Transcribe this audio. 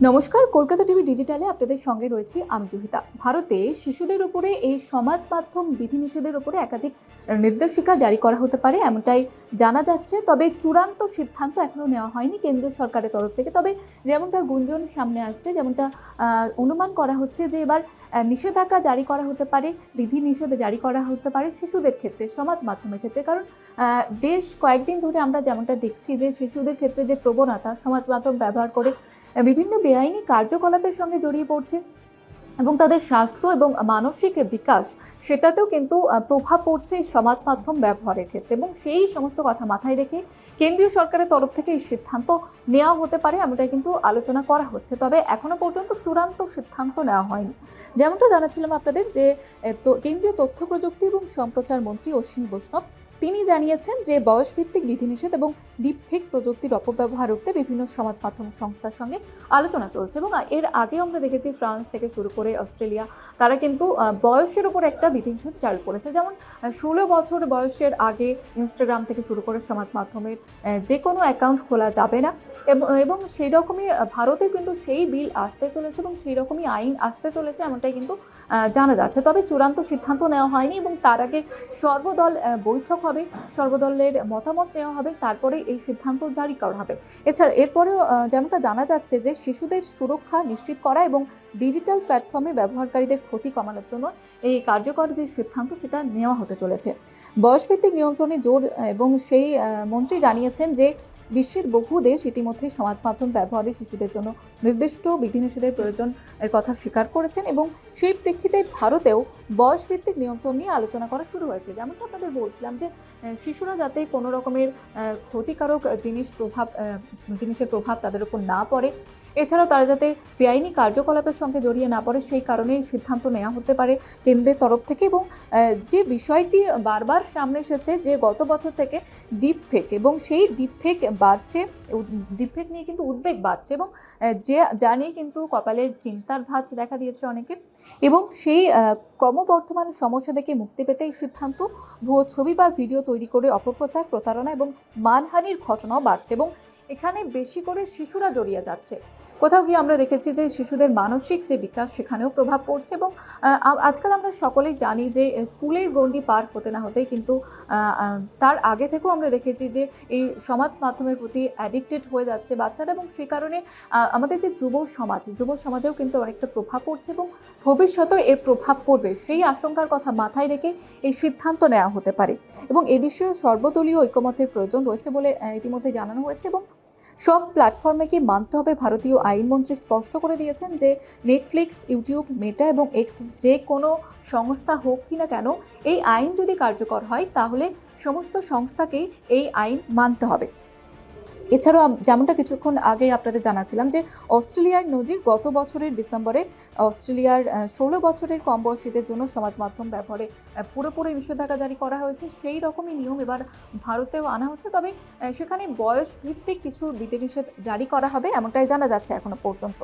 নমস্কার, কলকাতা টিভি ডিজিটালে আপনাদের সঙ্গে রয়েছে আমি জুহিতা। ভারতে শিশুদের উপরে এই সমাজ মাধ্যম বিধিনিষেধের উপরে একাধিক নির্দেশিকা জারি করা হতে পারে এমনটাই জানা যাচ্ছে। তবে চূড়ান্ত সিদ্ধান্ত এখনো নেওয়া হয়নি কেন্দ্র সরকারের তরফ থেকে। তবে যেমনটা গুঞ্জন সামনে আসছে, যেমনটা অনুমান করা হচ্ছে যে এবার নিষেধাজ্ঞা জারি করা হতে পারে, বিধিনিষেধ জারি করা হতে পারে শিশুদের ক্ষেত্রে, সমাজ মাধ্যমের ক্ষেত্রে। কারণ বেশ কয়েকদিন ধরে আমরা যেমনটা দেখছি যে শিশুদের ক্ষেত্রে যে প্রবণতা সমাজ মাধ্যম ব্যবহার করে বিভিন্ন বেআইনি কার্যকলাপের সঙ্গে জড়িয়ে পড়ছে এবং তাদের স্বাস্থ্য এবং মানসিক বিকাশ সেটাতেও কিন্তু প্রভাব পড়ছে এই সমাজ মাধ্যম ব্যবহারের ক্ষেত্রে। এবং সেই সমস্ত কথা মাথায় রেখে কেন্দ্রীয় সরকারের তরফ থেকে এই সিদ্ধান্ত নেওয়া হতে পারে এমনটাই কিন্তু আলোচনা করা হচ্ছে। তবে এখনো পর্যন্ত চূড়ান্ত সিদ্ধান্ত নেওয়া হয়নি। যেমনটা জানাচ্ছিলাম আপনাদের যে কেন্দ্রীয় তথ্য প্রযুক্তি এবং সম্প্রচার মন্ত্রী অশ্বিনী বৈষ্ণব তিনি জানিয়েছেন যে বয়সভিত্তিক বিধিনিষেধ এবং ডিপফেক প্রযুক্তির অপব্যবহার রুখতে বিভিন্ন সমাজ মাধ্যম সংস্থার সঙ্গে আলোচনা চলছে। এবং এর আগে আমরা দেখেছি ফ্রান্স থেকে শুরু করে অস্ট্রেলিয়া, তারা কিন্তু বয়সের উপর একটা বিধিনিষেধ চালু করেছে। যেমন 16 বছর বয়সের আগে ইনস্টাগ্রাম থেকে শুরু করে সমাজ মাধ্যমের যে কোনো অ্যাকাউন্ট খোলা যাবে না। এবং সেই রকমই ভারতে কিন্তু সেই বিল আসতে চলেছে এবং সেই রকমই আইন আসতে চলেছে এমনটাই কিন্তু জানা যাচ্ছে। তবে চূড়ান্ত সিদ্ধান্ত নেওয়া হয়নি এবং তার আগে সর্বদল বৈঠক হবে, সর্বদলের মতামত নেওয়া হবে, তারপরে এই সিদ্ধান্ত জারি করা হবে। এছাড়া এরপরেও যেমনটা জানা যাচ্ছে যে শিশুদের সুরক্ষা নিশ্চিত করা এবং ডিজিটাল প্ল্যাটফর্মে ব্যবহারকারীদের ক্ষতি কমানোর জন্য এই কার্যকর যে সিদ্ধান্ত সেটা নেওয়া হতে চলেছে। বয়সভিত্তিক নিয়ন্ত্রণে জোর এবং সেই মন্ত্রী জানিয়েছেন যে বিশ্বের বহু দেশ ইতিমধ্যেই সমাজ মাধ্যম ব্যবহারে শিশুদের জন্য নির্দিষ্ট বিধিনিষেধের প্রয়োজন এর কথা স্বীকার করেছেন এবং সেই প্রেক্ষিতে ভারতেও বয়সভিত্তিক নিয়ন্ত্রণ নিয়ে আলোচনা করা শুরু হয়েছে। যেমনটা আপনাদের বলছিলাম যে শিশুরা যাতে কোনো রকমের ক্ষতিকারক জিনিসের প্রভাব তাদের উপর না পড়ে, এছাড়াও তারা যাতে বেআইনি কার্যকলাপের সঙ্গে জড়িয়ে না পড়ে, সেই কারণেই সিদ্ধান্ত নেওয়া হতে পারে কেন্দ্রের তরফ থেকে। এবং যে বিষয়টি বারবার সামনে এসেছে যে গত বছর থেকে ডিপফেক এবং সেই ডিপফেক বাড়ছে, ডিপফেক নিয়ে কিন্তু উদ্বেগ বাড়ছে এবং যা নিয়ে কিন্তু কপালের চিন্তার ভাঁজ দেখা দিয়েছে অনেকে। এবং সেই ক্রমবর্ধমান সমস্যা থেকে মুক্তি পেতে এই সিদ্ধান্ত। ভুয়ো ছবি বা ভিডিও তৈরি করে অপপ্রচার, প্রতারণা এবং মানহানির ঘটনাও বাড়ছে এবং এখানে বেশি করে শিশুরা জড়িয়ে যাচ্ছে। কোথাও গিয়ে আমরা দেখেছি যে শিশুদের মানসিক যে বিকাশ সেখানেও প্রভাব পড়ছে। এবং আজকাল আমরা সকলেই জানি যে স্কুলের গণ্ডি পার হতে না হতেই কিন্তু তার আগে থেকেও আমরা দেখেছি যে এই সমাজ মাধ্যমের প্রতি অ্যাডিক্টেড হয়ে যাচ্ছে বাচ্চারা। এবং সেই কারণে আমাদের যে যুব সমাজেও কিন্তু অনেকটা প্রভাব পড়ছে এবং ভবিষ্যতেও এর প্রভাব পড়বে সেই আশঙ্কার কথা মাথায় রেখে এই সিদ্ধান্ত নেওয়া হতে পারে। এবং এ বিষয়ে সর্বদলীয় ঐকমত্যের প্রয়োজন রয়েছে বলে ইতিমধ্যে জানানো হয়েছে। এবং সব প্ল্যাটফর্মে কি মানতে হবে ভারতীয় আইনমন্ত্রী স্পষ্ট করে দিয়েছেন যে নেটফ্লিক্স, ইউটিউব, মেটা এবং এক্স যে কোনো সংস্থা হোক কি না কেন, এই আইন যদি কার্যকর হয় তাহলে সমস্ত সংস্থাকেই এই আইন মানতে হবে। এছাড়াও যেমনটা কিছুক্ষণ আগে আপনাদের জানাচ্ছিলাম যে অস্ট্রেলিয়ার নজির, গত বছরের ডিসেম্বরে অস্ট্রেলিয়ার 16 বছরের কম বয়সীদের জন্য সমাজ মাধ্যম ব্যবহারে পুরোপুরি নিষেধাজ্ঞা জারি করা হয়েছে। সেই রকমই নিয়ম এবার ভারতেও আনা হচ্ছে। তবে সেখানে বয়স ভিত্তিক কিছু বিধিনিষেধ জারি করা হবে এমনটাই জানা যাচ্ছে এখনো পর্যন্ত।